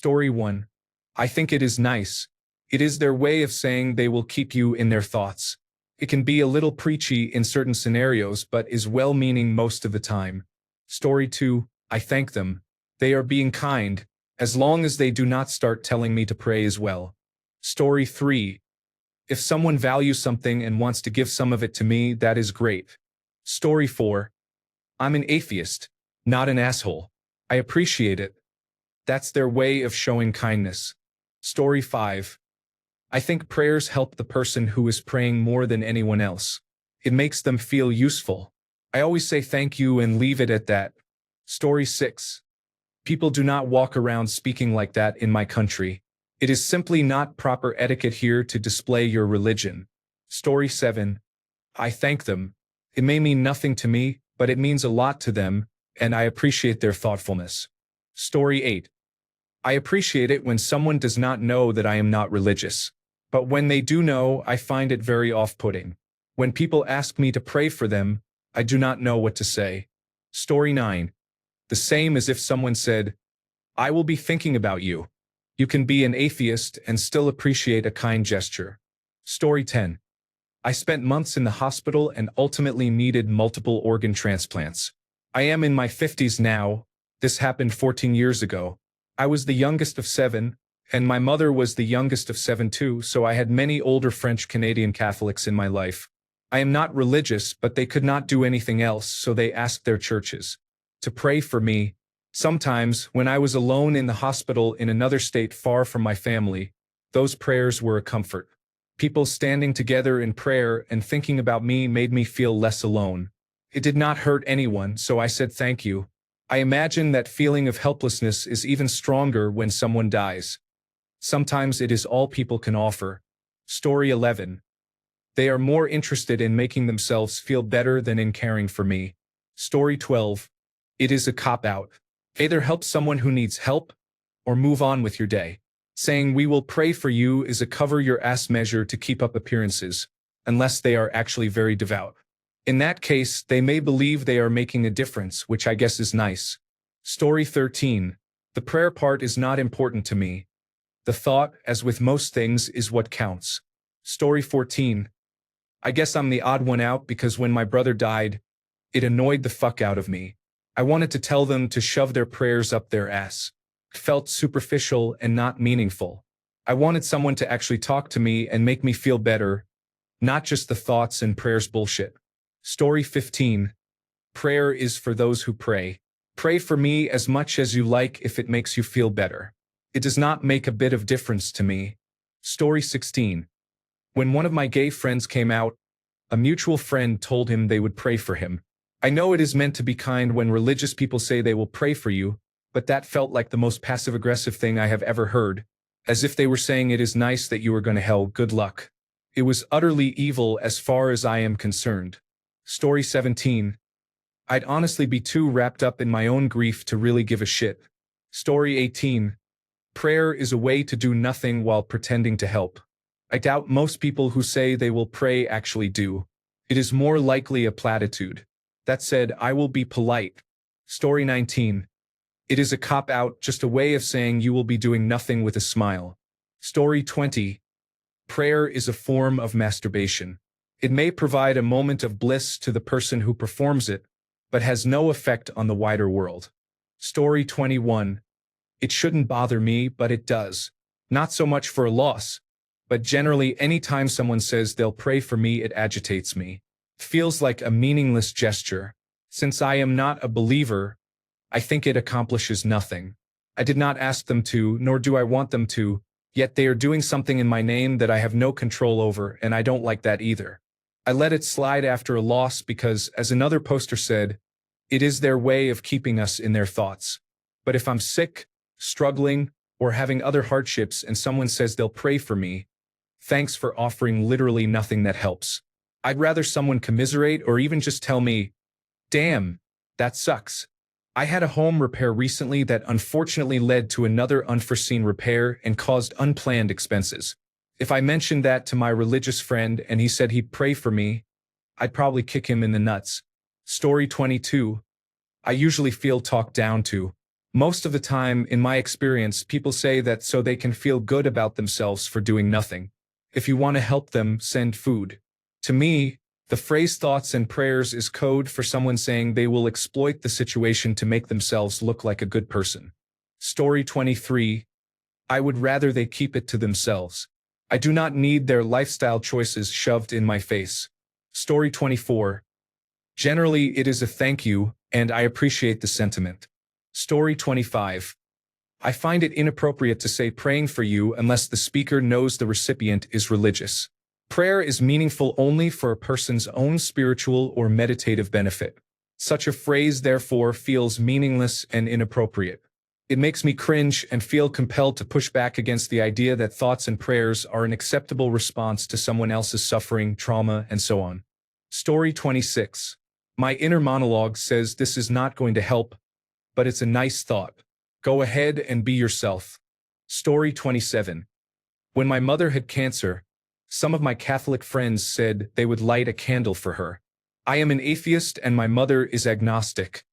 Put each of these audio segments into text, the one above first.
Story 1. I think it is nice. It is their way of saying they will keep you in their thoughts. It can be a little preachy in certain scenarios but is well-meaning most of the time. Story 2. I thank them. They are being kind, as long as they do not start telling me to pray as well. Story 3. If someone values something and wants to give some of it to me, that is great. Story 4. I'm an atheist, not an asshole. I appreciate it. That's their way of showing kindness. Story 5. I think prayers help the person who is praying more than anyone else. It makes them feel useful. I always say thank you and leave it at that. Story 6. People do not walk around speaking like that in my country. It is simply not proper etiquette here to display your religion. Story 7. I thank them. It may mean nothing to me, but it means a lot to them, and I appreciate their thoughtfulness. Story 8. I appreciate it when someone does not know that I am not religious. But when they do know, I find it very off-putting. When people ask me to pray for them, I do not know what to say. Story 9. The same as if someone said, I will be thinking about you. You can be an atheist and still appreciate a kind gesture. Story 10. I spent months in the hospital and ultimately needed multiple organ transplants. I am in my 50s now. This happened 14 years ago. I was the youngest of 7, and my mother was the youngest of 7 too, so I had many older French-Canadian Catholics in my life. I am not religious, but they could not do anything else, so they asked their churches to pray for me. Sometimes, when I was alone in the hospital in another state far from my family, those prayers were a comfort. People standing together in prayer and thinking about me made me feel less alone. It did not hurt anyone, so I said thank you. I imagine that feeling of helplessness is even stronger when someone dies. Sometimes it is all people can offer. Story 11. They are more interested in making themselves feel better than in caring for me. Story 12. It is a cop-out. Either help someone who needs help, or move on with your day. Saying we will pray for you is a cover-your-ass measure to keep up appearances, unless they are actually very devout. In that case, they may believe they are making a difference, which I guess is nice. Story 13. The prayer part is not important to me. The thought, as with most things, is what counts. Story 14. I guess I'm the odd one out because when my brother died, it annoyed the fuck out of me. I wanted to tell them to shove their prayers up their ass. It felt superficial and not meaningful. I wanted someone to actually talk to me and make me feel better, not just the thoughts and prayers bullshit. Story 15. Prayer is for those who pray. Pray for me as much as you like if it makes you feel better. It does not make a bit of difference to me. Story 16. When one of my gay friends came out, a mutual friend told him they would pray for him. I know it is meant to be kind when religious people say they will pray for you, but that felt like the most passive-aggressive thing I have ever heard, as if they were saying it is nice that you are going to hell, good luck. It was utterly evil as far as I am concerned. Story 17. I'd honestly be too wrapped up in my own grief to really give a shit. Story 18. Prayer is a way to do nothing while pretending to help. I doubt most people who say they will pray actually do. It is more likely a platitude. That said, I will be polite. Story 19. It is a cop-out, just a way of saying you will be doing nothing with a smile. Story 20. Prayer is a form of masturbation. It may provide a moment of bliss to the person who performs it, but has no effect on the wider world. Story 21. It shouldn't bother me, but it does. Not so much for a loss, but generally anytime someone says they'll pray for me, it agitates me. Feels like a meaningless gesture. Since I am not a believer, I think it accomplishes nothing. I did not ask them to, nor do I want them to, yet they are doing something in my name that I have no control over, and I don't like that either. I let it slide after a loss because, as another poster said, it is their way of keeping us in their thoughts. But if I'm sick, struggling, or having other hardships and someone says they'll pray for me, thanks for offering literally nothing that helps. I'd rather someone commiserate or even just tell me, damn, that sucks. I had a home repair recently that unfortunately led to another unforeseen repair and caused unplanned expenses. If I mentioned that to my religious friend and he said he'd pray for me, I'd probably kick him in the nuts. Story 22. I usually feel talked down to. Most of the time, in my experience, people say that so they can feel good about themselves for doing nothing. If you want to help them, send food. To me, the phrase thoughts and prayers is code for someone saying they will exploit the situation to make themselves look like a good person. Story 23. I would rather they keep it to themselves. I do not need their lifestyle choices shoved in my face. Story 24. Generally, it is a thank you, and I appreciate the sentiment. Story 25. I find it inappropriate to say praying for you unless the speaker knows the recipient is religious. Prayer is meaningful only for a person's own spiritual or meditative benefit. Such a phrase, therefore, feels meaningless and inappropriate. It makes me cringe and feel compelled to push back against the idea that thoughts and prayers are an acceptable response to someone else's suffering, trauma, and so on. Story 26. My inner monologue says this is not going to help, but it's a nice thought. Go ahead and be yourself. Story 27. When my mother had cancer, some of my Catholic friends said they would light a candle for her. I am an atheist and my mother is agnostic.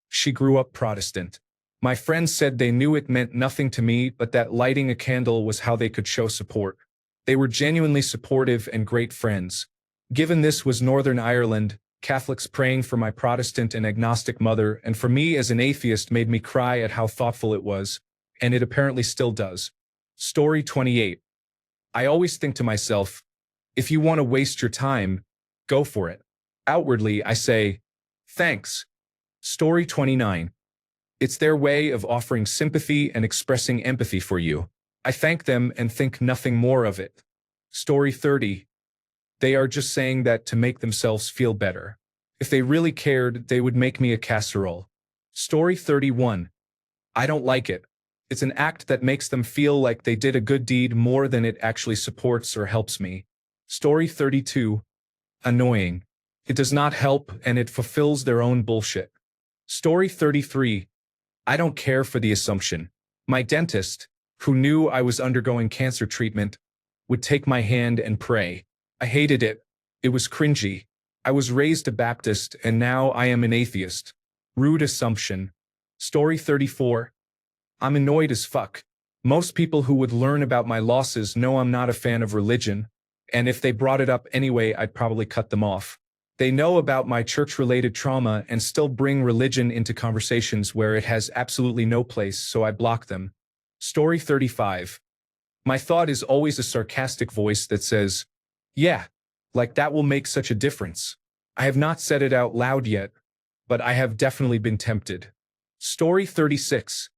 She grew up Protestant. My friends said they knew it meant nothing to me, but that lighting a candle was how they could show support. They were genuinely supportive and great friends. Given this was Northern Ireland, Catholics praying for my Protestant and agnostic mother, and for me as an atheist, made me cry at how thoughtful it was, and it apparently still does. Story 28. I always think to myself, if you want to waste your time, go for it. Outwardly, I say, thanks. Story 29. It's their way of offering sympathy and expressing empathy for you. I thank them and think nothing more of it. Story 30. They are just saying that to make themselves feel better. If they really cared, they would make me a casserole. Story 31. I don't like it. It's an act that makes them feel like they did a good deed more than it actually supports or helps me. Story 32. Annoying. It does not help and it fulfills their own bullshit. Story 33. I don't care for the assumption. My dentist, who knew I was undergoing cancer treatment, would take my hand and pray. I hated it. It was cringy. I was raised a Baptist and now I am an atheist. Rude assumption. Story 34. I'm annoyed as fuck. Most people who would learn about my losses know I'm not a fan of religion, and if they brought it up anyway, I'd probably cut them off. They know about my church-related trauma and still bring religion into conversations where it has absolutely no place, so I block them. Story 35. My thought is always a sarcastic voice that says, yeah, like that will make such a difference. I have not said it out loud yet, but I have definitely been tempted. Story 36.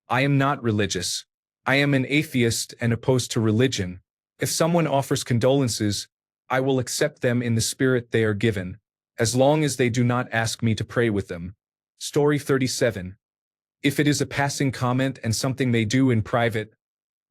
I am not religious. I am an atheist and opposed to religion. If someone offers condolences, I will accept them in the spirit they are given, as long as they do not ask me to pray with them. Story 37. If it is a passing comment and something they do in private,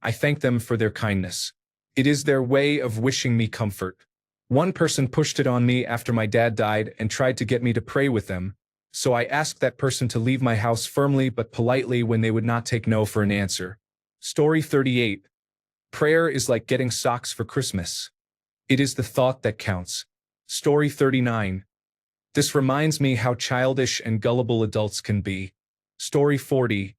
I thank them for their kindness. It is their way of wishing me comfort. One person pushed it on me after my dad died and tried to get me to pray with them, so I asked that person to leave my house firmly but politely when they would not take no for an answer. Story 38. Prayer is like getting socks for Christmas. It is the thought that counts. Story 39. This reminds me how childish and gullible adults can be. Story 40.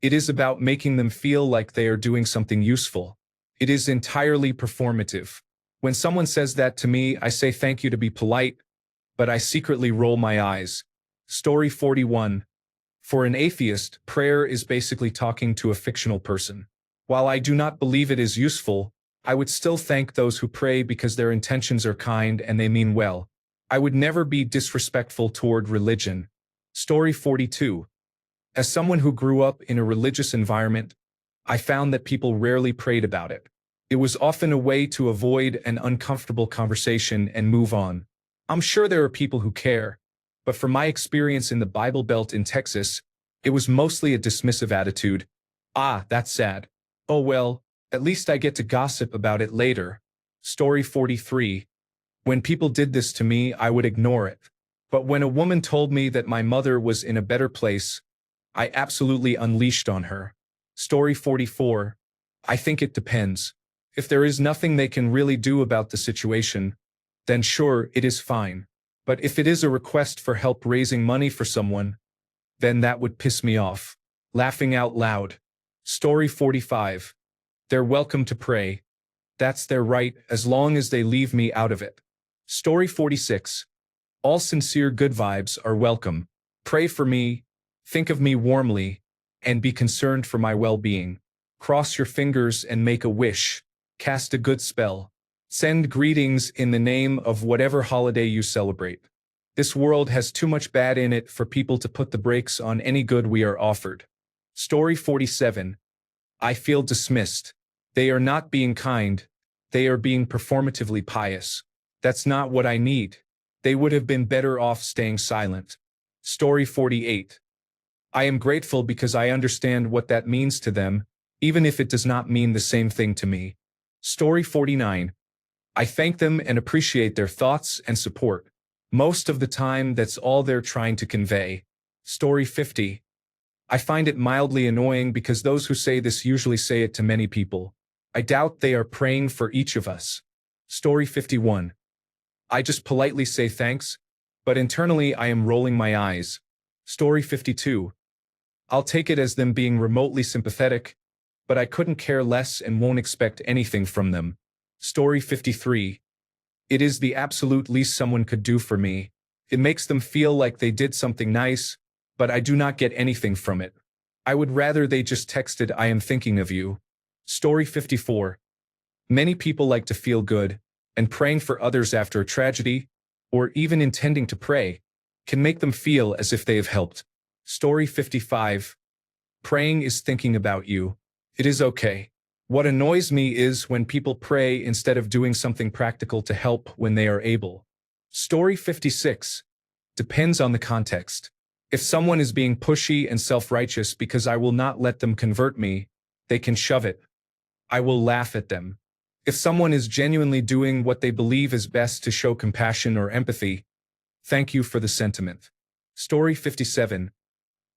It is about making them feel like they are doing something useful. It is entirely performative. When someone says that to me, I say thank you to be polite, but I secretly roll my eyes. Story 41. For an atheist, prayer is basically talking to a fictional person. While I do not believe it is useful, I would still thank those who pray because their intentions are kind and they mean well. I would never be disrespectful toward religion. Story 42. As someone who grew up in a religious environment, I found that people rarely prayed about it. It was often a way to avoid an uncomfortable conversation and move on. I'm sure there are people who care, but from my experience in the Bible Belt in Texas, it was mostly a dismissive attitude. Ah, that's sad. Oh well, at least I get to gossip about it later. Story 43. When people did this to me, I would ignore it. But when a woman told me that my mother was in a better place, I absolutely unleashed on her. Story 44. I think it depends. If there is nothing they can really do about the situation, then sure, it is fine. But if it is a request for help raising money for someone, then that would piss me off. Laughing out loud. Story 45. They're welcome to pray. That's their right as long as they leave me out of it. Story 46. All sincere good vibes are welcome. Pray for me, think of me warmly, and be concerned for my well-being. Cross your fingers and make a wish. Cast a good spell. Send greetings in the name of whatever holiday you celebrate. This world has too much bad in it for people to put the brakes on any good we are offered. Story 47. I feel dismissed. They are not being kind. They are being performatively pious. That's not what I need. They would have been better off staying silent. Story 48. I am grateful because I understand what that means to them, even if it does not mean the same thing to me. Story 49. I thank them and appreciate their thoughts and support. Most of the time, that's all they're trying to convey. Story 50. I find it mildly annoying because those who say this usually say it to many people. I doubt they are praying for each of us. Story 51. I just politely say thanks, but internally I am rolling my eyes. Story 52. I'll take it as them being remotely sympathetic, but I couldn't care less and won't expect anything from them. Story 53. It is the absolute least someone could do for me. It makes them feel like they did something nice, but I do not get anything from it. I would rather they just texted I am thinking of you. Story 54. Many people like to feel good, and praying for others after a tragedy, or even intending to pray, can make them feel as if they have helped. Story 55. Praying is thinking about you. It is okay. What annoys me is when people pray instead of doing something practical to help when they are able. Story 56. Depends on the context. If someone is being pushy and self-righteous because I will not let them convert me, they can shove it. I will laugh at them. If someone is genuinely doing what they believe is best to show compassion or empathy, thank you for the sentiment. Story 57.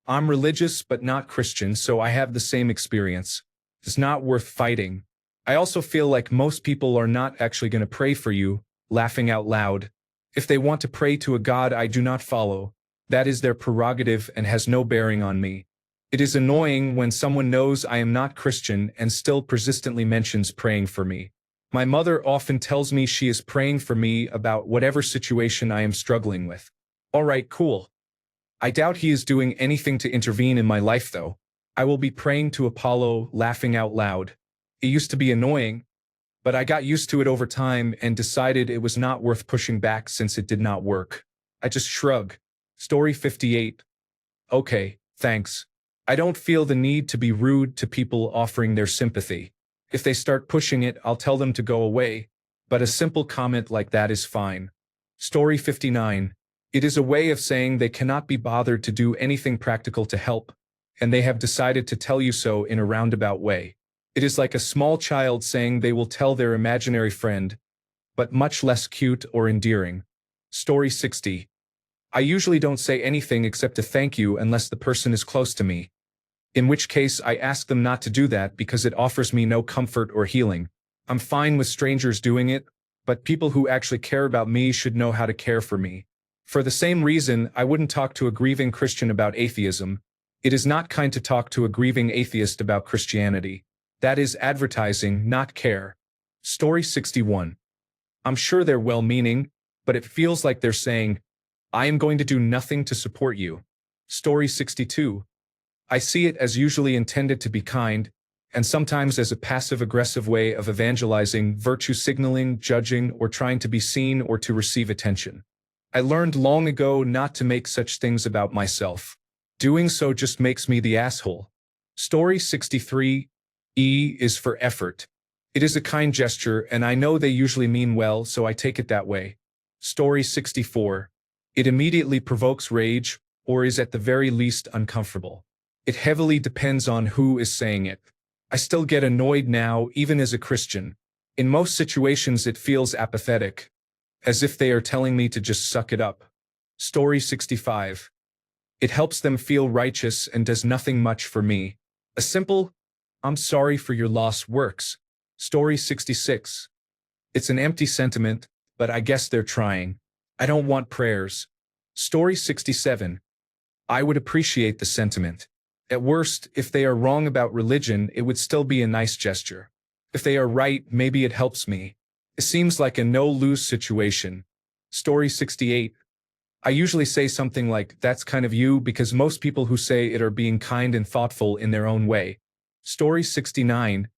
I'm religious but not Christian, so I have the same experience. It's not worth fighting. I also feel like most people are not actually going to pray for you, laughing out loud. If they want to pray to a God I do not follow, that is their prerogative and has no bearing on me. It is annoying when someone knows I am not Christian and still persistently mentions praying for me. My mother often tells me she is praying for me about whatever situation I am struggling with. All right, cool. I doubt he is doing anything to intervene in my life though. I will be praying to Apollo, laughing out loud. It used to be annoying, but I got used to it over time and decided it was not worth pushing back since it did not work. I just shrug. Story 58. Okay, thanks. I don't feel the need to be rude to people offering their sympathy. If they start pushing it, I'll tell them to go away, but a simple comment like that is fine. Story 59. It is a way of saying they cannot be bothered to do anything practical to help, and they have decided to tell you so in a roundabout way. It is like a small child saying they will tell their imaginary friend, but much less cute or endearing. Story 60. I usually don't say anything except a thank you unless the person is close to me, in which case I ask them not to do that because it offers me no comfort or healing. I'm fine with strangers doing it, but people who actually care about me should know how to care for me. For the same reason, I wouldn't talk to a grieving Christian about atheism. It is not kind to talk to a grieving atheist about Christianity. That is advertising, not care. Story 61. I'm sure they're well-meaning, but it feels like they're saying, I am going to do nothing to support you. Story 62. I see it as usually intended to be kind, and sometimes as a passive-aggressive way of evangelizing, virtue signaling, judging, or trying to be seen or to receive attention. I learned long ago not to make such things about myself. Doing so just makes me the asshole. Story 63. E is for effort. It is a kind gesture, and I know they usually mean well, so I take it that way. Story 64. It immediately provokes rage, or is at the very least uncomfortable. It heavily depends on who is saying it. I still get annoyed now, even as a Christian. In most situations it feels apathetic, as if they are telling me to just suck it up. Story 65. It helps them feel righteous and does nothing much for me. A simple, I'm sorry for your loss works. Story 66. It's an empty sentiment, but I guess they're trying. I don't want prayers. Story 67. I would appreciate the sentiment. At worst, if they are wrong about religion, it would still be a nice gesture. If they are right, maybe it helps me. It seems like a no-lose situation. Story 68. I usually say something like, "That's kind of you," because most people who say it are being kind and thoughtful in their own way. Story 69.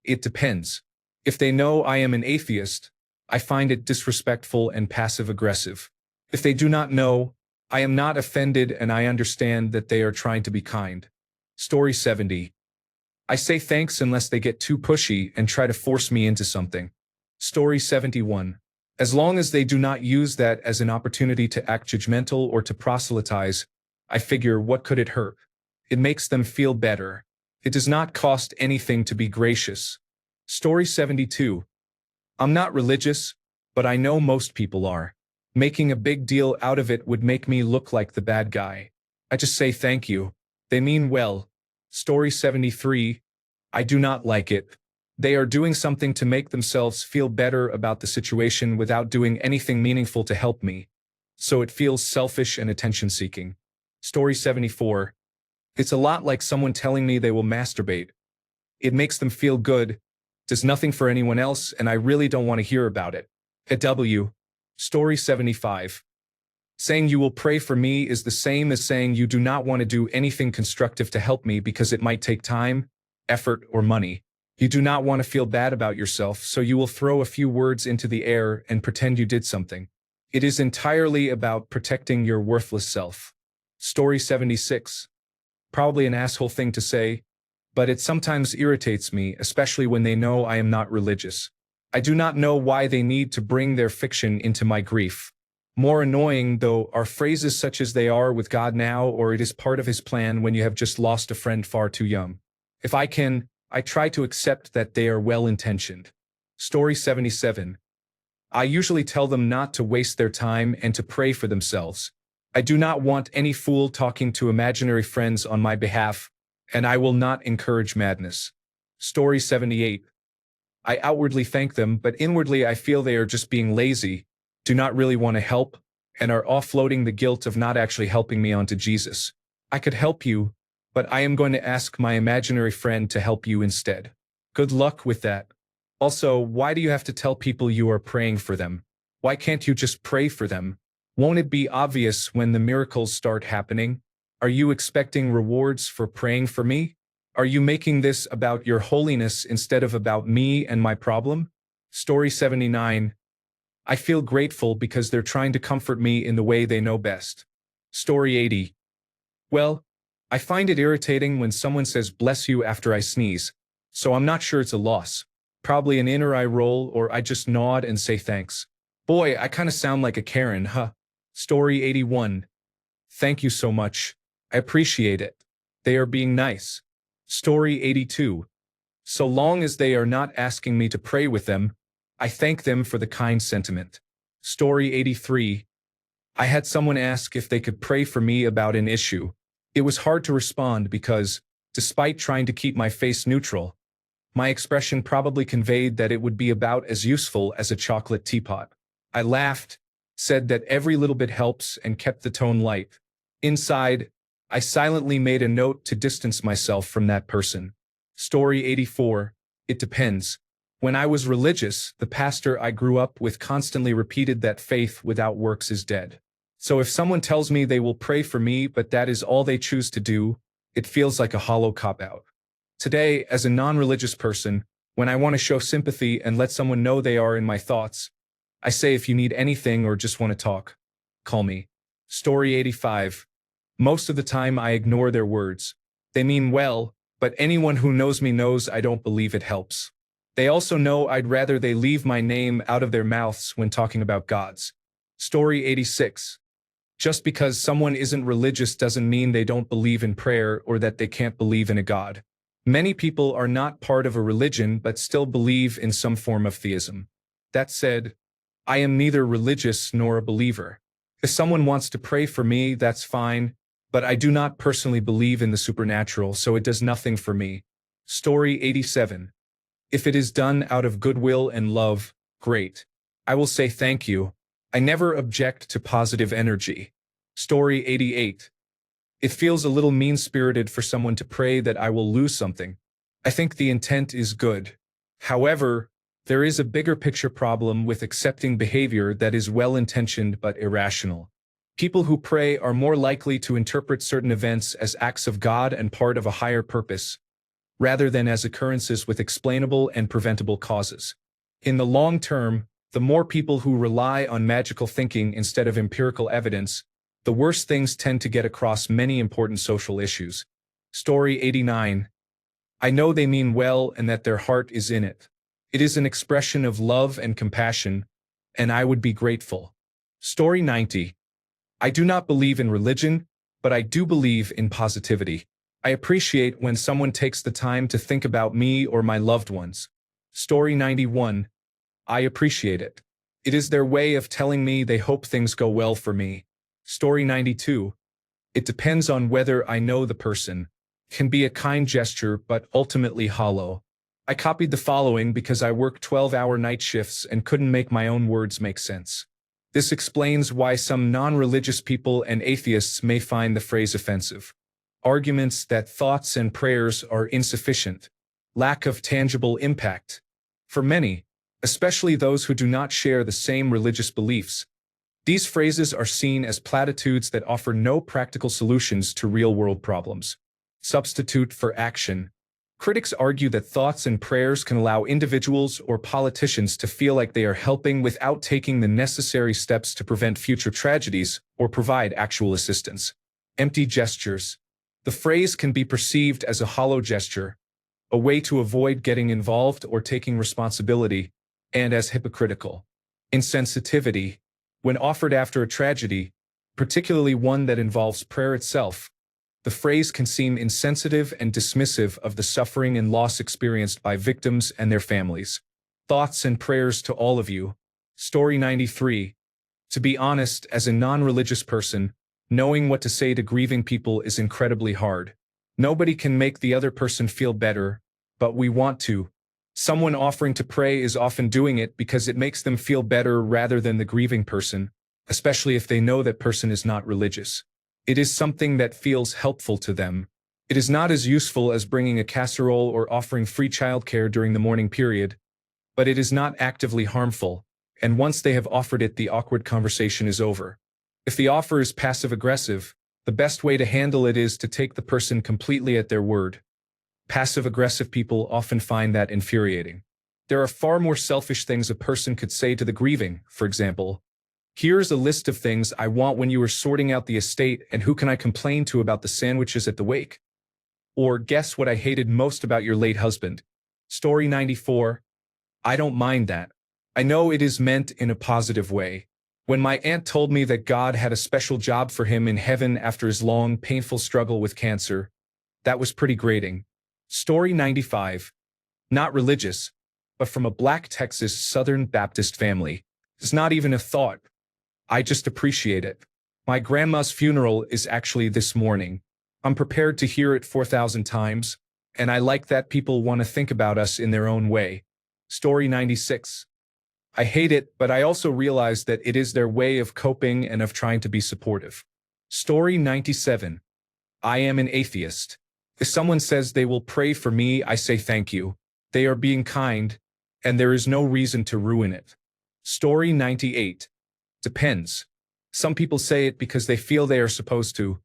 It depends. If they know I am an atheist, I find it disrespectful and passive-aggressive. If they do not know, I am not offended and I understand that they are trying to be kind. Story 70. I say thanks unless they get too pushy and try to force me into something. Story 71. As long as they do not use that as an opportunity to act judgmental or to proselytize, I figure, what could it hurt? It makes them feel better. It does not cost anything to be gracious. Story 72. I'm not religious, but I know most people are. Making a big deal out of it would make me look like the bad guy. I just say thank you. They mean well. Story 73. I do not like it. They are doing something to make themselves feel better about the situation without doing anything meaningful to help me. So it feels selfish and attention-seeking. Story 74. It's a lot like someone telling me they will masturbate. It makes them feel good, does nothing for anyone else, and I really don't want to hear about it. W. Story 75. Saying you will pray for me is the same as saying you do not want to do anything constructive to help me because it might take time, effort, or money. You do not want to feel bad about yourself, so you will throw a few words into the air and pretend you did something. It is entirely about protecting your worthless self. Story 76. Probably an asshole thing to say, but it sometimes irritates me, especially when they know I am not religious. I do not know why they need to bring their fiction into my grief. More annoying, though, are phrases such as "they are with God now," or "it is part of his plan," when you have just lost a friend far too young. If I can, I try to accept that they are well-intentioned. Story 77. I usually tell them not to waste their time and to pray for themselves. I do not want any fool talking to imaginary friends on my behalf, and I will not encourage madness. Story 78. I outwardly thank them, but inwardly I feel they are just being lazy, do not really want to help, and are offloading the guilt of not actually helping me onto Jesus. I could help you, but I am going to ask my imaginary friend to help you instead. Good luck with that. Also, why do you have to tell people you are praying for them? Why can't you just pray for them? Won't it be obvious when the miracles start happening? Are you expecting rewards for praying for me? Are you making this about your holiness instead of about me and my problem? Story 79. I feel grateful because they're trying to comfort me in the way they know best. Story 80. Well, I find it irritating when someone says "bless you" after I sneeze, so I'm not sure it's a loss. Probably an inner eye roll, or I just nod and say thanks. Boy, I kinda sound like a Karen, huh? Story 81. Thank you so much. I appreciate it. They are being nice. Story 82. So long as they are not asking me to pray with them, I thank them for the kind sentiment. Story 83. I had someone ask if they could pray for me about an issue. It was hard to respond because, despite trying to keep my face neutral, my expression probably conveyed that it would be about as useful as a chocolate teapot. I laughed, said that every little bit helps, and kept the tone light. Inside, I silently made a note to distance myself from that person. Story 84. It depends. When I was religious, the pastor I grew up with constantly repeated that faith without works is dead. So if someone tells me they will pray for me but that is all they choose to do, it feels like a hollow cop-out. Today, as a non-religious person, when I want to show sympathy and let someone know they are in my thoughts, I say, if you need anything or just want to talk, call me. Story 85. Most of the time I ignore their words. They mean well, but anyone who knows me knows I don't believe it helps. They also know I'd rather they leave my name out of their mouths when talking about gods. Story 86. Just because someone isn't religious doesn't mean they don't believe in prayer or that they can't believe in a god. Many people are not part of a religion but still believe in some form of theism. That said, I am neither religious nor a believer. If someone wants to pray for me, that's fine, but I do not personally believe in the supernatural, so it does nothing for me. Story 87. If it is done out of goodwill and love, great. I will say thank you. I never object to positive energy. Story 88. It feels a little mean-spirited for someone to pray that I will lose something. I think the intent is good. However, there is a bigger picture problem with accepting behavior that is well-intentioned but irrational. People who pray are more likely to interpret certain events as acts of God and part of a higher purpose, rather than as occurrences with explainable and preventable causes. In the long term, the more people who rely on magical thinking instead of empirical evidence, the worse things tend to get across many important social issues. Story 89. I know they mean well and that their heart is in it. It is an expression of love and compassion, and I would be grateful. Story 90. I do not believe in religion, but I do believe in positivity. I appreciate when someone takes the time to think about me or my loved ones. Story 91. I appreciate it. It is their way of telling me they hope things go well for me. Story 92. It depends on whether I know the person. Can be a kind gesture, but ultimately hollow. I copied the following because I work 12-hour night shifts and couldn't make my own words make sense. This explains why some non-religious people and atheists may find the phrase offensive. Arguments that thoughts and prayers are insufficient. Lack of tangible impact. For many, especially those who do not share the same religious beliefs, these phrases are seen as platitudes that offer no practical solutions to real-world problems. Substitute for action. Critics argue that thoughts and prayers can allow individuals or politicians to feel like they are helping without taking the necessary steps to prevent future tragedies or provide actual assistance. Empty gestures. The phrase can be perceived as a hollow gesture, a way to avoid getting involved or taking responsibility, and as hypocritical. Insensitivity. When offered after a tragedy, particularly one that involves prayer itself, the phrase can seem insensitive and dismissive of the suffering and loss experienced by victims and their families. Thoughts and prayers to all of you. Story 93. To be honest, as a non-religious person, knowing what to say to grieving people is incredibly hard. Nobody can make the other person feel better, but we want to. Someone offering to pray is often doing it because it makes them feel better rather than the grieving person, especially if they know that person is not religious. It is something that feels helpful to them. It is not as useful as bringing a casserole or offering free childcare during the morning period, but it is not actively harmful, and once they have offered it, the awkward conversation is over. If the offer is passive-aggressive, the best way to handle it is to take the person completely at their word. Passive-aggressive people often find that infuriating. There are far more selfish things a person could say to the grieving, for example, "Here's a list of things I want when you are sorting out the estate, and who can I complain to about the sandwiches at the wake?" Or, "Guess what I hated most about your late husband?" Story 94. I don't mind that. I know it is meant in a positive way. When my aunt told me that God had a special job for him in heaven after his long, painful struggle with cancer, that was pretty grating. Story 95. Not religious, but from a Black Texas Southern Baptist family. It's not even a thought. I just appreciate it. My grandma's funeral is actually this morning. I'm prepared to hear it 4,000 times, and I like that people want to think about us in their own way. Story 96. I hate it, but I also realize that it is their way of coping and of trying to be supportive. Story 97. I am an atheist. If someone says they will pray for me, I say thank you. They are being kind, and there is no reason to ruin it. Story 98. Depends. Some people say it because they feel they are supposed to.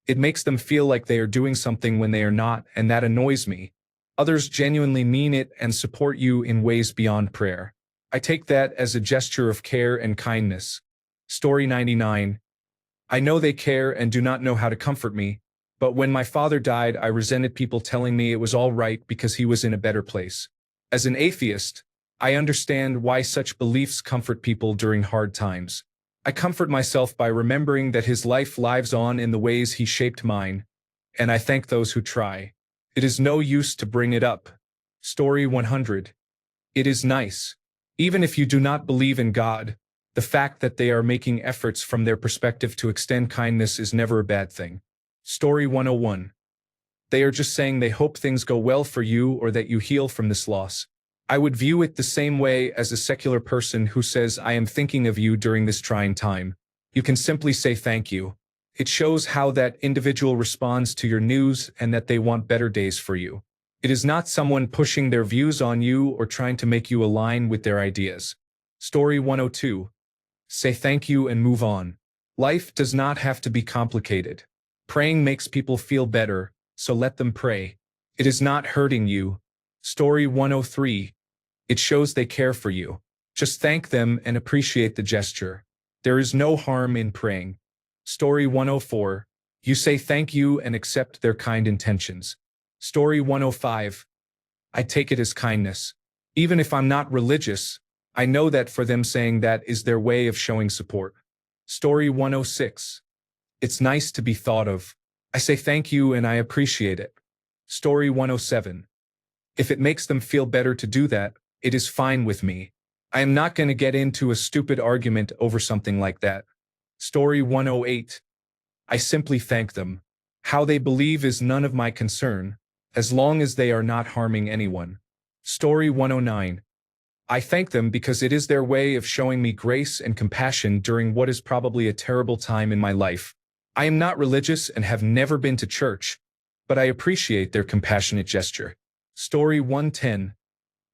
It makes them feel like they are doing something when they are not, and that annoys me. Others genuinely mean it and support you in ways beyond prayer. I take that as a gesture of care and kindness. Story 99. I know they care and do not know how to comfort me, but when my father died, I resented people telling me it was all right because he was in a better place. As an atheist, I understand why such beliefs comfort people during hard times. I comfort myself by remembering that his life lives on in the ways he shaped mine, and I thank those who try. It is no use to bring it up. Story 100. It is nice. Even if you do not believe in God, the fact that they are making efforts from their perspective to extend kindness is never a bad thing. Story 101. They are just saying they hope things go well for you or that you heal from this loss. I would view it the same way as a secular person who says, I am thinking of you during this trying time. You can simply say thank you. It shows how that individual responds to your news and that they want better days for you. It is not someone pushing their views on you or trying to make you align with their ideas. Story 102. Say thank you and move on. Life does not have to be complicated. Praying makes people feel better, so let them pray. It is not hurting you. Story 103. It shows they care for you. Just thank them and appreciate the gesture. There is no harm in praying. Story 104. You say thank you and accept their kind intentions. Story 105. I take it as kindness. Even if I'm not religious, I know that for them saying that is their way of showing support. Story 106. It's nice to be thought of. I say thank you and I appreciate it. Story 107. If it makes them feel better to do that, it is fine with me. I am not going to get into a stupid argument over something like that. Story 108. I simply thank them. How they believe is none of my concern, as long as they are not harming anyone. Story 109. I thank them because it is their way of showing me grace and compassion during what is probably a terrible time in my life. I am not religious and have never been to church, but I appreciate their compassionate gesture. Story 110.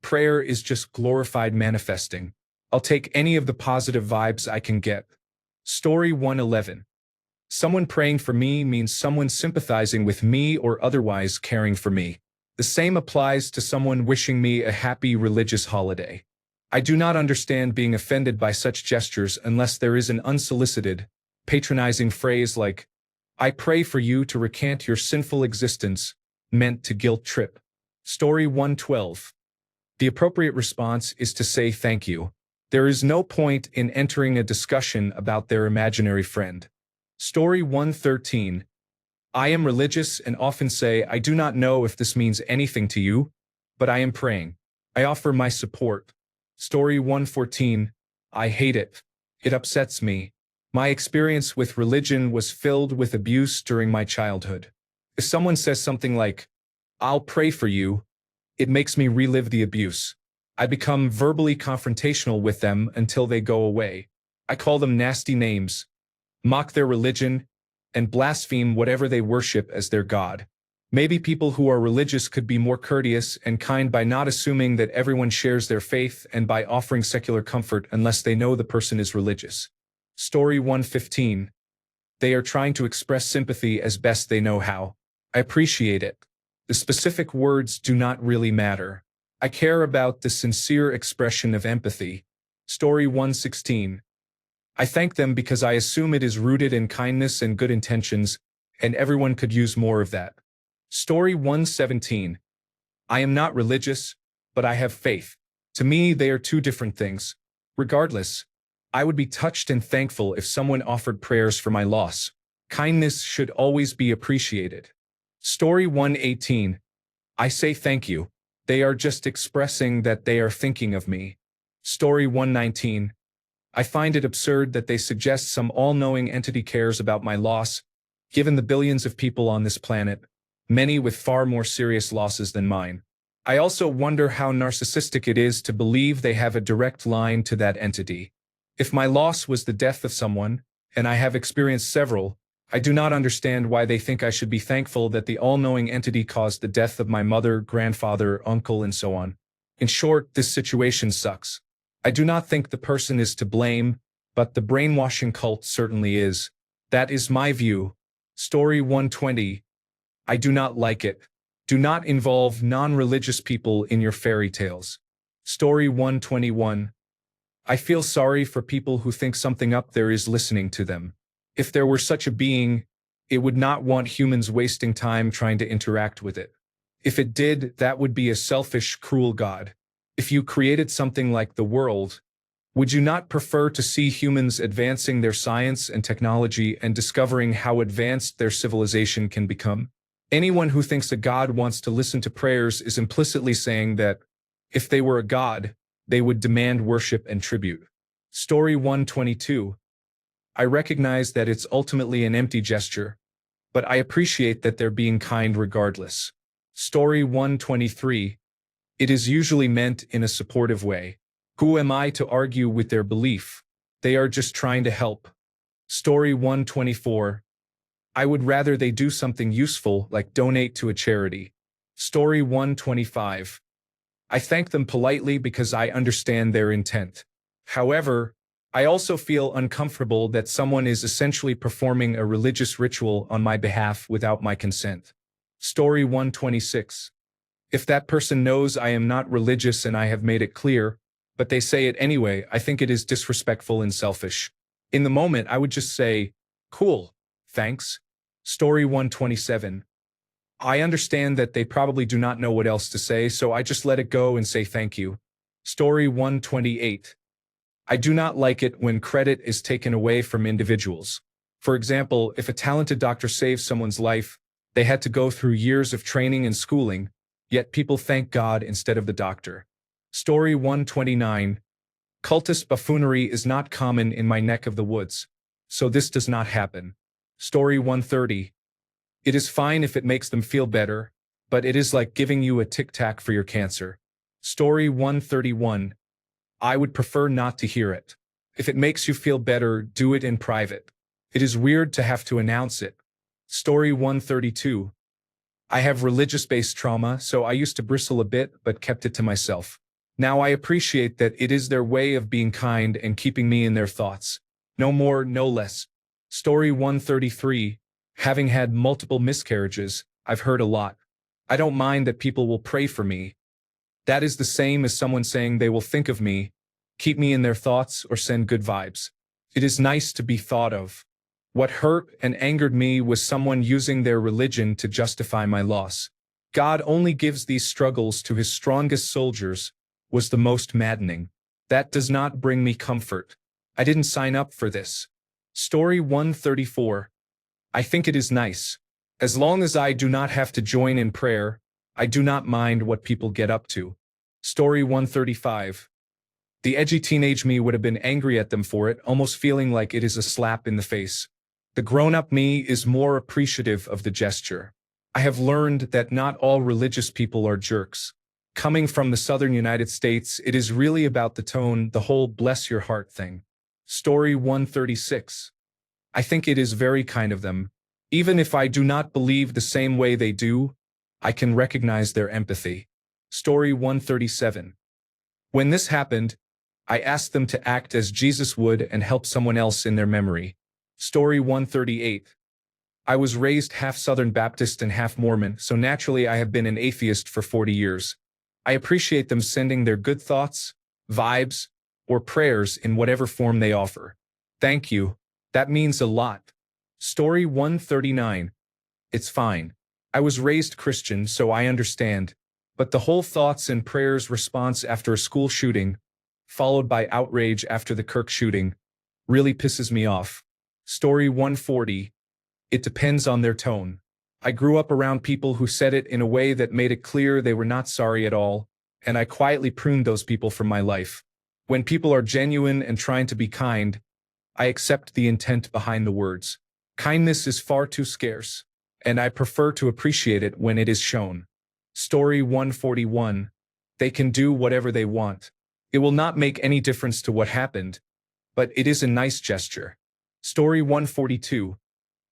Prayer is just glorified manifesting. I'll take any of the positive vibes I can get. Story 111. Someone praying for me means someone sympathizing with me or otherwise caring for me. The same applies to someone wishing me a happy religious holiday. I do not understand being offended by such gestures unless there is an unsolicited, patronizing phrase like, I pray for you to recant your sinful existence, meant to guilt trip. Story 112. The appropriate response is to say thank you. There is no point in entering a discussion about their imaginary friend. Story 113. I am religious and often say I do not know if this means anything to you, but I am praying. I offer my support. Story 114. I hate it. It upsets me. My experience with religion was filled with abuse during my childhood. If someone says something like, I'll pray for you, it makes me relive the abuse. I become verbally confrontational with them until they go away. I call them nasty names, mock their religion, and blaspheme whatever they worship as their god. Maybe people who are religious could be more courteous and kind by not assuming that everyone shares their faith and by offering secular comfort unless they know the person is religious. Story 115. They are trying to express sympathy as best they know how. I appreciate it. The specific words do not really matter. I care about the sincere expression of empathy. Story 116. I thank them because I assume it is rooted in kindness and good intentions, and everyone could use more of that. Story 117. I am not religious, but I have faith. To me, they are two different things. Regardless, I would be touched and thankful if someone offered prayers for my loss. Kindness should always be appreciated. Story 118. I say thank you. They are just expressing that they are thinking of me. Story 119. I find it absurd that they suggest some all-knowing entity cares about my loss, given the billions of people on this planet, many with far more serious losses than mine. I also wonder how narcissistic it is to believe they have a direct line to that entity. If my loss was the death of someone, and I have experienced several, I do not understand why they think I should be thankful that the all-knowing entity caused the death of my mother, grandfather, uncle, and so on. In short, this situation sucks. I do not think the person is to blame, but the brainwashing cult certainly is. That is my view. Story 120. I do not like it. Do not involve non-religious people in your fairy tales. Story 121. I feel sorry for people who think something up there is listening to them. If there were such a being, it would not want humans wasting time trying to interact with it. If it did, that would be a selfish, cruel God. If you created something like the world, would you not prefer to see humans advancing their science and technology and discovering how advanced their civilization can become? Anyone who thinks a God wants to listen to prayers is implicitly saying that, if they were a God, they would demand worship and tribute. Story 122. I recognize that it's ultimately an empty gesture, but I appreciate that they're being kind regardless. Story 123. It is usually meant in a supportive way. Who am I to argue with their belief? They are just trying to help. Story 124. I would rather they do something useful like donate to a charity. Story 125. I thank them politely because I understand their intent. However, I also feel uncomfortable that someone is essentially performing a religious ritual on my behalf without my consent. Story 126. If that person knows I am not religious and I have made it clear, but they say it anyway, I think it is disrespectful and selfish. In the moment, I would just say, cool, thanks. Story 127. I understand that they probably do not know what else to say, so I just let it go and say thank you. Story 128. I do not like it when credit is taken away from individuals. For example, if a talented doctor saves someone's life, they had to go through years of training and schooling, yet people thank God instead of the doctor. Story 129. Cultist buffoonery is not common in my neck of the woods, so this does not happen. Story 130. It is fine if it makes them feel better, but it is like giving you a tic-tac for your cancer. Story 131. I would prefer not to hear it. If it makes you feel better, do it in private. It is weird to have to announce it. Story 132. I have religious-based trauma, so I used to bristle a bit but kept it to myself. Now I appreciate that it is their way of being kind and keeping me in their thoughts. No more, no less. Story 133. Having had multiple miscarriages, I've heard a lot. I don't mind that people will pray for me. That is the same as someone saying they will think of me, keep me in their thoughts, or send good vibes. It is nice to be thought of. What hurt and angered me was someone using their religion to justify my loss. God only gives these struggles to his strongest soldiers, was the most maddening. That does not bring me comfort. I didn't sign up for this. Story 134. I think it is nice. As long as I do not have to join in prayer, I do not mind what people get up to. Story 135. The edgy teenage me would have been angry at them for it, almost feeling like it is a slap in the face. The grown-up me is more appreciative of the gesture. I have learned that not all religious people are jerks. Coming from the southern United States, it is really about the tone, the whole bless your heart thing. Story 136. I think it is very kind of them. Even if I do not believe the same way they do, I can recognize their empathy. Story 137. When this happened, I asked them to act as Jesus would and help someone else in their memory. Story 138. I was raised half Southern Baptist and half Mormon, so naturally I have been an atheist for 40 years. I appreciate them sending their good thoughts, vibes, or prayers in whatever form they offer. Thank you. That means a lot. Story 139. It's fine. I was raised Christian, so I understand. But the whole thoughts and prayers response after a school shooting, followed by outrage after the Kirk shooting, really pisses me off. Story 140. It depends on their tone. I grew up around people who said it in a way that made it clear they were not sorry at all, and I quietly pruned those people from my life. When people are genuine and trying to be kind, I accept the intent behind the words. Kindness is far too scarce, and I prefer to appreciate it when it is shown. Story 141. They can do whatever they want. It will not make any difference to what happened, but it is a nice gesture. Story 142.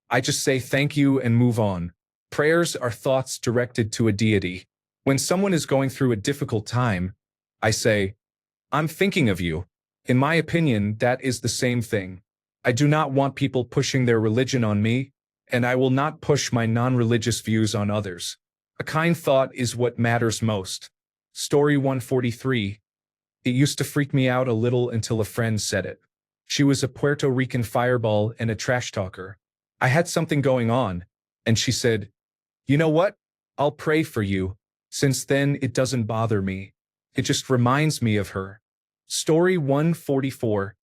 I just say thank you and move on. Prayers are thoughts directed to a deity. When someone is going through a difficult time, I say, I'm thinking of you. In my opinion, that is the same thing. I do not want people pushing their religion on me, and I will not push my non-religious views on others. A kind thought is what matters most. Story 143. It used to freak me out a little until a friend said it. She was a Puerto Rican fireball and a trash talker. I had something going on, and she said, you know what? I'll pray for you. Since then, it doesn't bother me. It just reminds me of her. Story 144.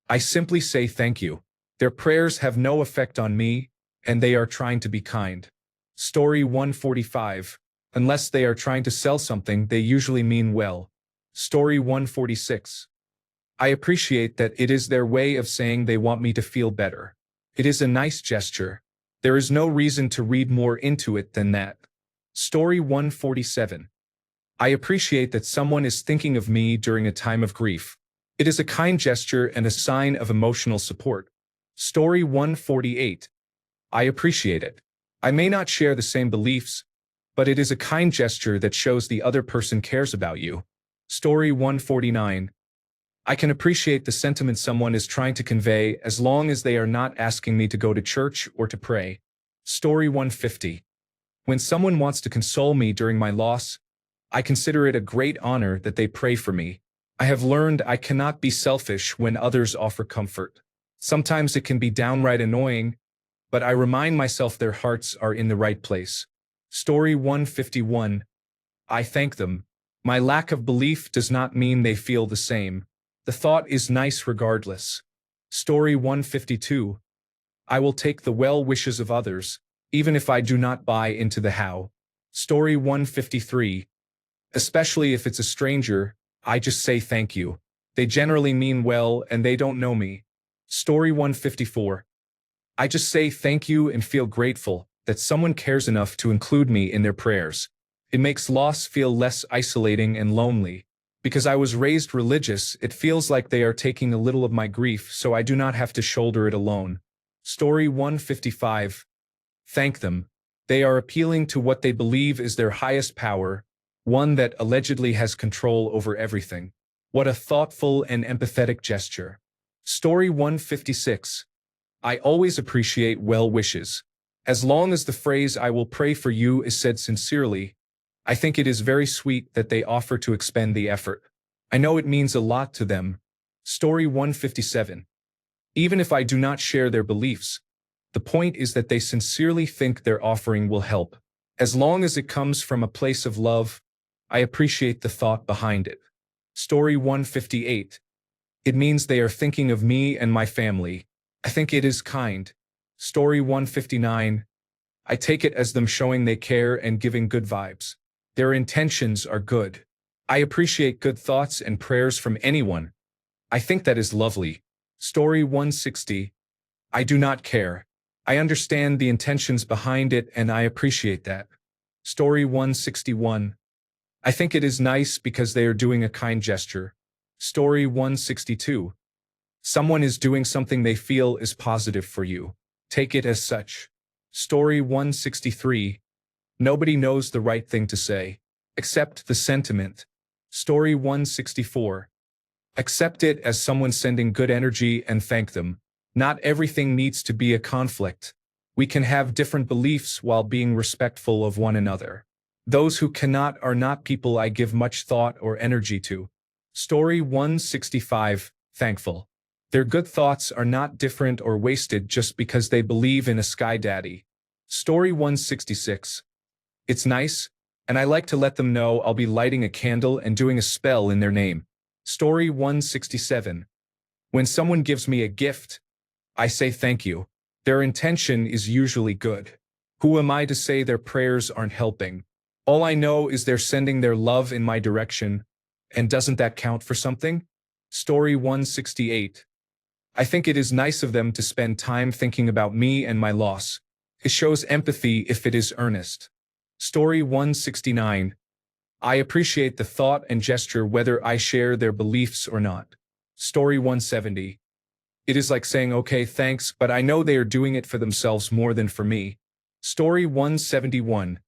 I simply say thank you. Their prayers have no effect on me, and they are trying to be kind. Story 145. Unless they are trying to sell something, they usually mean well. Story 146. I appreciate that it is their way of saying they want me to feel better. It is a nice gesture. There is no reason to read more into it than that. Story 147. I appreciate that someone is thinking of me during a time of grief. It is a kind gesture and a sign of emotional support. Story 148. I appreciate it. I may not share the same beliefs, but it is a kind gesture that shows the other person cares about you. Story 149. I can appreciate the sentiment someone is trying to convey as long as they are not asking me to go to church or to pray. Story 150. When someone wants to console me during my loss, I consider it a great honor that they pray for me. I have learned I cannot be selfish when others offer comfort. Sometimes it can be downright annoying, but I remind myself their hearts are in the right place. Story 151. I thank them. My lack of belief does not mean they feel the same. The thought is nice regardless. Story 152. I will take the well wishes of others, even if I do not buy into the how. Story 153. Especially if it's a stranger, I just say thank you. They generally mean well and they don't know me. Story 154. I just say thank you and feel grateful that someone cares enough to include me in their prayers. It makes loss feel less isolating and lonely. Because I was raised religious, it feels like they are taking a little of my grief so I do not have to shoulder it alone. Story 155. Thank them. They are appealing to what they believe is their highest power, one that allegedly has control over everything. What a thoughtful and empathetic gesture. Story 156. I always appreciate well wishes. As long as the phrase "I will pray for you" is said sincerely, I think it is very sweet that they offer to expend the effort. I know it means a lot to them. Story 157. Even if I do not share their beliefs, the point is that they sincerely think their offering will help. As long as it comes from a place of love, I appreciate the thought behind it. Story 158. It means they are thinking of me and my family. I think it is kind. Story 159. I take it as them showing they care and giving good vibes. Their intentions are good. I appreciate good thoughts and prayers from anyone. I think that is lovely. Story 160. I do not care. I understand the intentions behind it and I appreciate that. Story 161. I think it is nice because they are doing a kind gesture. Story 162. Someone is doing something they feel is positive for you. Take it as such. Story 163. Nobody knows the right thing to say. Accept the sentiment. Story 164. Accept it as someone sending good energy and thank them. Not everything needs to be a conflict. We can have different beliefs while being respectful of one another. Those who cannot are not people I give much thought or energy to. Story 165. Thankful. Their good thoughts are not different or wasted just because they believe in a sky daddy. Story 166. It's nice, and I like to let them know I'll be lighting a candle and doing a spell in their name. Story 167. When someone gives me a gift, I say thank you. Their intention is usually good. Who am I to say their prayers aren't helping? All I know is they're sending their love in my direction, and doesn't that count for something? Story 168. I think it is nice of them to spend time thinking about me and my loss. It shows empathy if it is earnest. Story 169. I appreciate the thought and gesture whether I share their beliefs or not. Story 170. It is like saying okay thanks, but I know they are doing it for themselves more than for me. Story 171.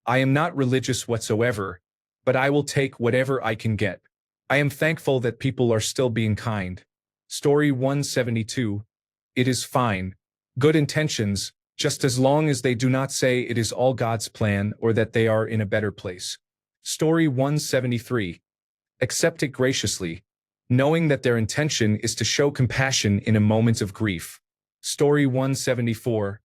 I am not religious whatsoever, but I will take whatever I can get. I am thankful that people are still being kind. Story 172. It is fine. Good intentions, just as long as they do not say it is all God's plan or that they are in a better place. Story 173. Accept it graciously, knowing that their intention is to show compassion in a moment of grief. Story 174.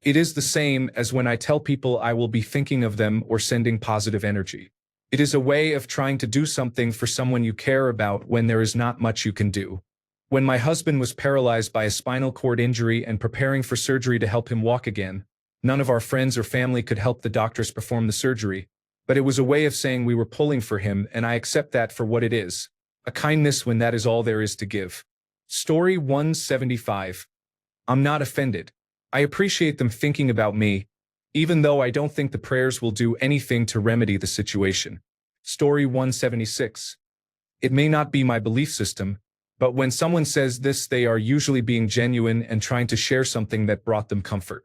It is the same as when I tell people I will be thinking of them or sending positive energy. It is a way of trying to do something for someone you care about when there is not much you can do. When my husband was paralyzed by a spinal cord injury and preparing for surgery to help him walk again, none of our friends or family could help the doctors perform the surgery, but it was a way of saying we were pulling for him, and I accept that for what it is, a kindness when that is all there is to give. Story 175. I'm not offended. I appreciate them thinking about me, even though I don't think the prayers will do anything to remedy the situation. Story 176. It may not be my belief system, But when someone says this, they are usually being genuine and trying to share something that brought them comfort.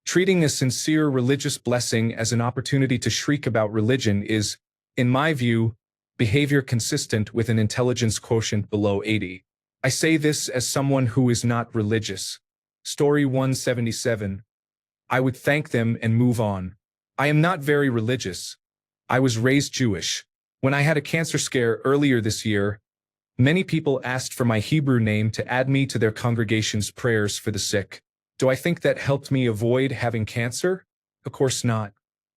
Treating a sincere religious blessing as an opportunity to shriek about religion is, in my view, behavior consistent with an intelligence quotient below 80. I say this as someone who is not religious. Story 177. I would thank them and move on. I am not very religious. I was raised Jewish. When I had a cancer scare earlier this year, many people asked for my Hebrew name to add me to their congregation's prayers for the sick. Do I think that helped me avoid having cancer? Of course not.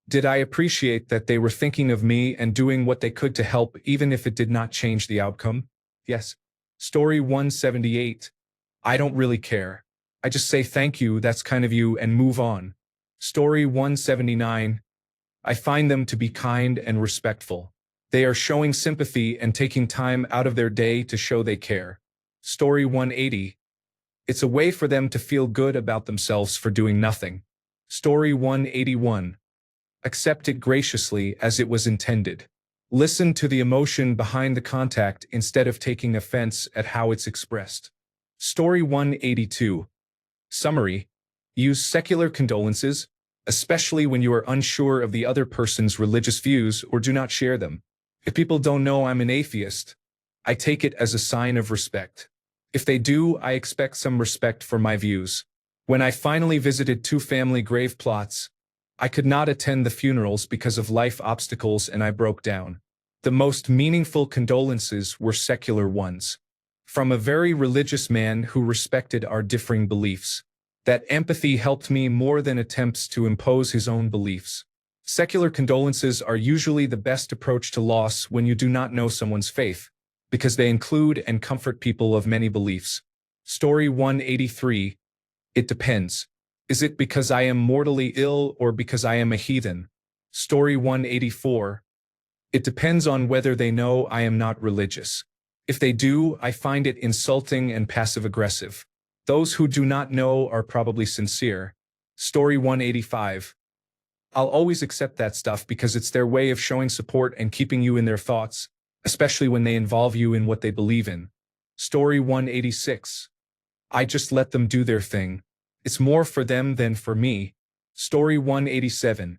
Did I appreciate that they were thinking of me and doing what they could to help even if it did not change the outcome? Yes. Story 178. I don't really care. I just say thank you, that's kind of you, and move on. Story 179. I find them to be kind and respectful. They are showing sympathy and taking time out of their day to show they care. Story 180. It's a way for them to feel good about themselves for doing nothing. Story 181. Accept it graciously as it was intended. Listen to the emotion behind the contact instead of taking offense at how it's expressed. Story 182. Summary. Use secular condolences, especially when you are unsure of the other person's religious views or do not share them. If people don't know I'm an atheist, I take it as a sign of respect. If they do, I expect some respect for my views. When I finally visited 2 family grave plots, I could not attend the funerals because of life obstacles and I broke down. The most meaningful condolences were secular ones. From a very religious man who respected our differing beliefs. That empathy helped me more than attempts to impose his own beliefs. Secular condolences are usually the best approach to loss when you do not know someone's faith, because they include and comfort people of many beliefs. Story 183. It depends. Is it because I am mortally ill or because I am a heathen? Story 184. It depends on whether they know I am not religious. If they do, I find it insulting and passive-aggressive. Those who do not know are probably sincere. Story 185. I'll always accept that stuff because it's their way of showing support and keeping you in their thoughts, especially when they involve you in what they believe in. Story 186. I just let them do their thing. It's more for them than for me. Story 187.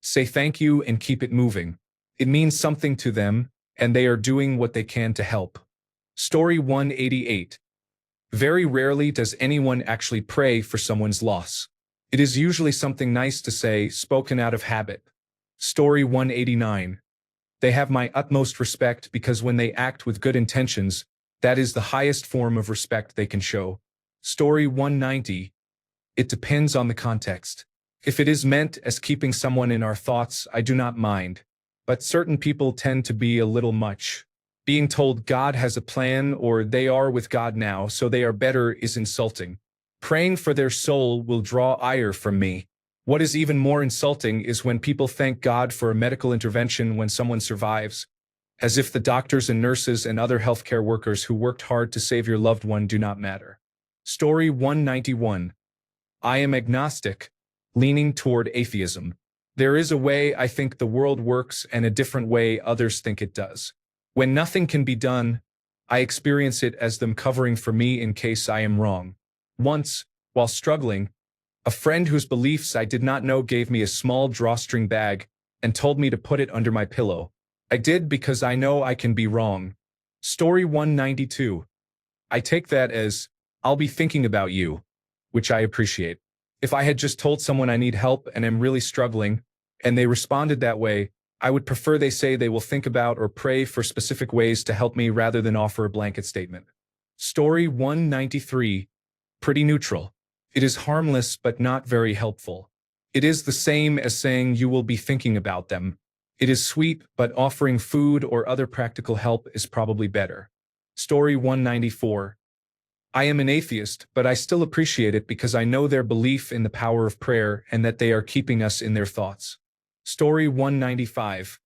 Say thank you and keep it moving. It means something to them, and they are doing what they can to help. Story 188. Very rarely does anyone actually pray for someone's loss. It is usually something nice to say, spoken out of habit. Story 189. They have my utmost respect because when they act with good intentions, that is the highest form of respect they can show. Story 190. It depends on the context. If it is meant as keeping someone in our thoughts, I do not mind. But certain people tend to be a little much. Being told God has a plan or they are with God now, so they are better is insulting. Praying for their soul will draw ire from me. What is even more insulting is when people thank God for a medical intervention when someone survives, as if the doctors and nurses and other healthcare workers who worked hard to save your loved one do not matter. Story 191. I am agnostic, leaning toward atheism. There is a way I think the world works and a different way others think it does. When nothing can be done, I experience it as them covering for me in case I am wrong. Once, while struggling, a friend whose beliefs I did not know gave me a small drawstring bag and told me to put it under my pillow. I did because I know I can be wrong. Story 192. I take that as, I'll be thinking about you, which I appreciate. If I had just told someone I need help and am really struggling, and they responded that way, I would prefer they say they will think about or pray for specific ways to help me rather than offer a blanket statement. Story 193. Pretty neutral. It is harmless but not very helpful. It is the same as saying you will be thinking about them. It is sweet, but offering food or other practical help is probably better. Story 194. I am an atheist, but I still appreciate it because I know their belief in the power of prayer and that they are keeping us in their thoughts. Story 195.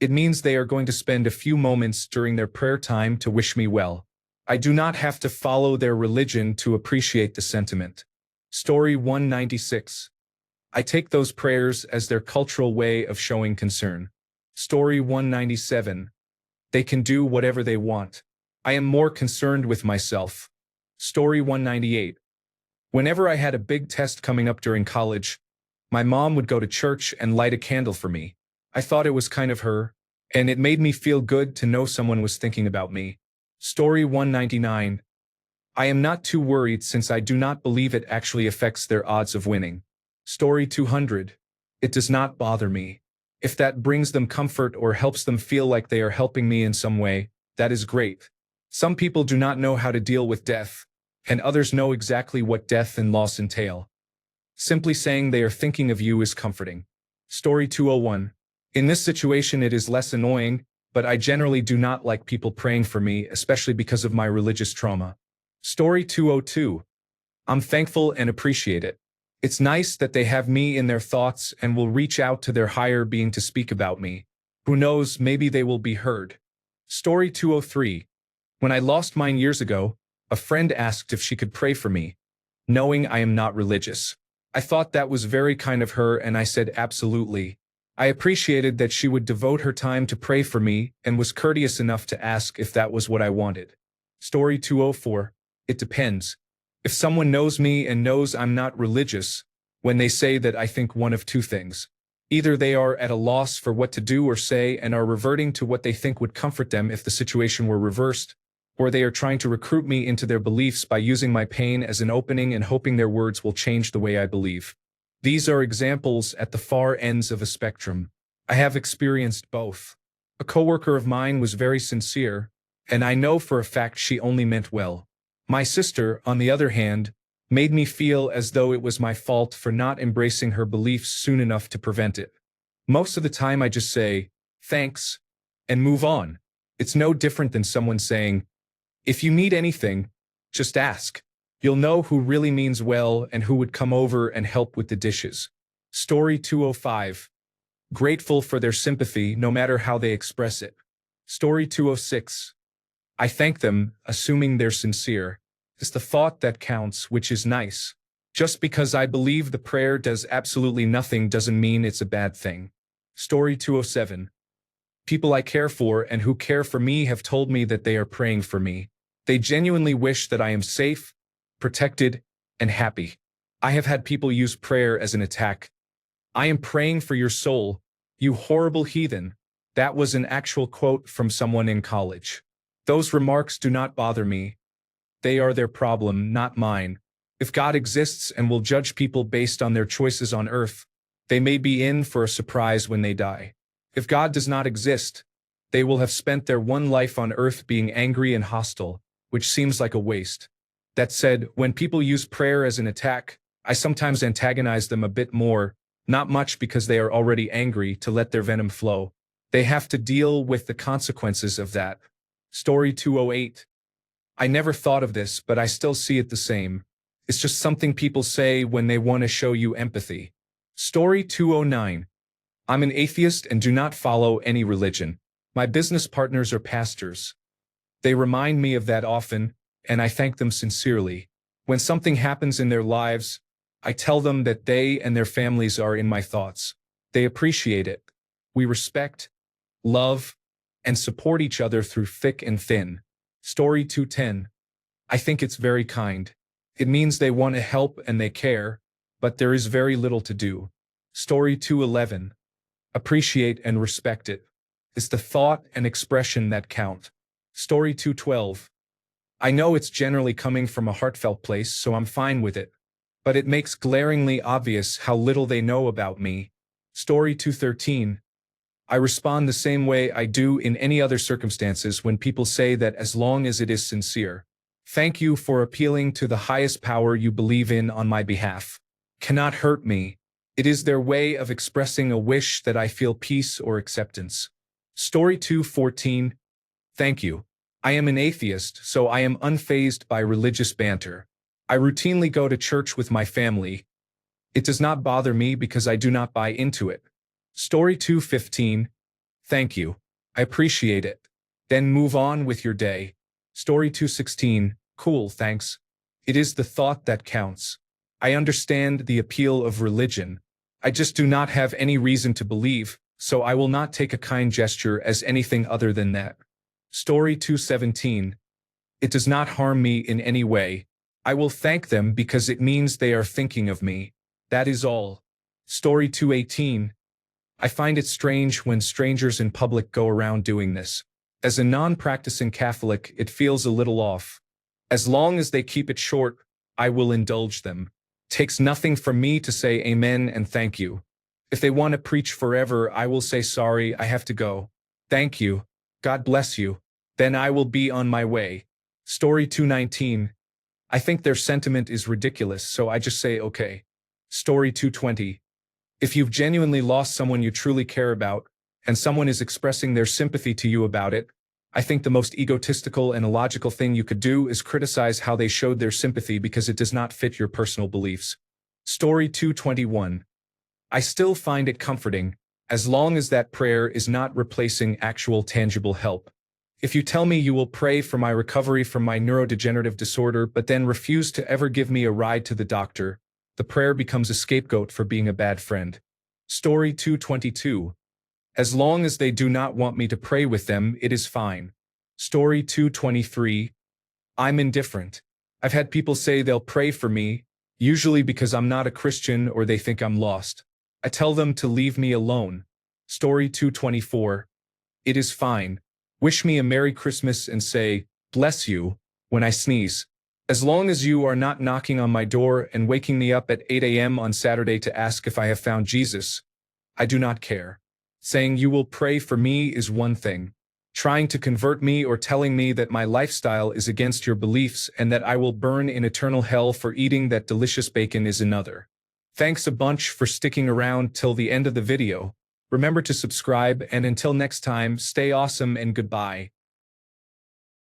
It means they are going to spend a few moments during their prayer time to wish me well. I do not have to follow their religion to appreciate the sentiment. Story 196. I take those prayers as their cultural way of showing concern. Story 197. They can do whatever they want. I am more concerned with myself. Story 198. Whenever I had a big test coming up during college, my mom would go to church and light a candle for me. I thought it was kind of her, and it made me feel good to know someone was thinking about me. Story 199. I am not too worried since I do not believe it actually affects their odds of winning. Story 200. It does not bother me. If that brings them comfort or helps them feel like they are helping me in some way, that is great. Some people do not know how to deal with death, and others know exactly what death and loss entail. Simply saying they are thinking of you is comforting. Story 201. In this situation it is less annoying, but I generally do not like people praying for me, especially because of my religious trauma. Story 202. I'm thankful and appreciate it. It's nice that they have me in their thoughts and will reach out to their higher being to speak about me. Who knows, maybe they will be heard. Story 203. When I lost mine years ago, a friend asked if she could pray for me, knowing I am not religious. I thought that was very kind of her and I said absolutely. I appreciated that she would devote her time to pray for me and was courteous enough to ask if that was what I wanted. Story 204. It depends. If someone knows me and knows I'm not religious, when they say that, I think one of two things. Either they are at a loss for what to do or say and are reverting to what they think would comfort them if the situation were reversed, or they are trying to recruit me into their beliefs by using my pain as an opening and hoping their words will change the way I believe. These are examples at the far ends of a spectrum. I have experienced both. A coworker of mine was very sincere, and I know for a fact she only meant well. My sister, on the other hand, made me feel as though it was my fault for not embracing her beliefs soon enough to prevent it. Most of the time I just say, thanks, and move on. It's no different than someone saying, if you need anything, just ask. You'll know who really means well and who would come over and help with the dishes. Story 205. Grateful for their sympathy no matter how they express it. Story 206. I thank them, assuming they're sincere. It's the thought that counts, which is nice. Just because I believe the prayer does absolutely nothing doesn't mean it's a bad thing. Story 207. People I care for and who care for me have told me that they are praying for me. They genuinely wish that I am safe, protected, and happy. I have had people use prayer as an attack. I am praying for your soul, you horrible heathen. That was an actual quote from someone in college. Those remarks do not bother me. They are their problem, not mine. If God exists and will judge people based on their choices on earth, they may be in for a surprise when they die. If God does not exist, they will have spent their one life on earth being angry and hostile, which seems like a waste. That said, when people use prayer as an attack, I sometimes antagonize them a bit more, not much because they are already angry to let their venom flow. They have to deal with the consequences of that. Story 208. I never thought of this, but I still see it the same. It's just something people say when they want to show you empathy. Story 209. I'm an atheist and do not follow any religion. My business partners are pastors. They remind me of that often, and I thank them sincerely. When something happens in their lives, I tell them that they and their families are in my thoughts. They appreciate it. We respect, love, and support each other through thick and thin. Story 210. I think it's very kind. It means they want to help and they care, but there is very little to do. Story 211. Appreciate and respect it. It's the thought and expression that count. Story 212. I know it's generally coming from a heartfelt place, so I'm fine with it. But it makes glaringly obvious how little they know about me. Story 213. I respond the same way I do in any other circumstances when people say that as long as it is sincere. Thank you for appealing to the highest power you believe in on my behalf. Cannot hurt me. It is their way of expressing a wish that I feel peace or acceptance. Story 214. Thank you. I am an atheist, so I am unfazed by religious banter. I routinely go to church with my family. It does not bother me because I do not buy into it. Story 215. Thank you. I appreciate it. Then move on with your day. Story 216. Cool, thanks. It is the thought that counts. I understand the appeal of religion. I just do not have any reason to believe, so I will not take a kind gesture as anything other than that. Story 217. It does not harm me in any way. I will thank them because it means they are thinking of me. That is all. Story 218. I find it strange when strangers in public go around doing this. As a non-practicing Catholic, it feels a little off. As long as they keep it short, I will indulge them. Takes nothing from me to say amen and thank you. If they want to preach forever, I will say sorry, I have to go. Thank you. God bless you. Then I will be on my way. Story 219. I think their sentiment is ridiculous, so I just say okay. Story 220. If you've genuinely lost someone you truly care about, and someone is expressing their sympathy to you about it, I think the most egotistical and illogical thing you could do is criticize how they showed their sympathy because it does not fit your personal beliefs. Story 221. I still find it comforting, as long as that prayer is not replacing actual tangible help. If you tell me you will pray for my recovery from my neurodegenerative disorder but then refuse to ever give me a ride to the doctor, the prayer becomes a scapegoat for being a bad friend. Story 222. As long as they do not want me to pray with them, it is fine. Story 223. I'm indifferent. I've had people say they'll pray for me, usually because I'm not a Christian or they think I'm lost. I tell them to leave me alone. Story 224. It is fine. Wish me a Merry Christmas and say, bless you, when I sneeze. As long as you are not knocking on my door and waking me up at 8 a.m. on Saturday to ask if I have found Jesus, I do not care. Saying you will pray for me is one thing. Trying to convert me or telling me that my lifestyle is against your beliefs and that I will burn in eternal hell for eating that delicious bacon is another. Thanks a bunch for sticking around till the end of the video. Remember to subscribe, and until next time, stay awesome and goodbye.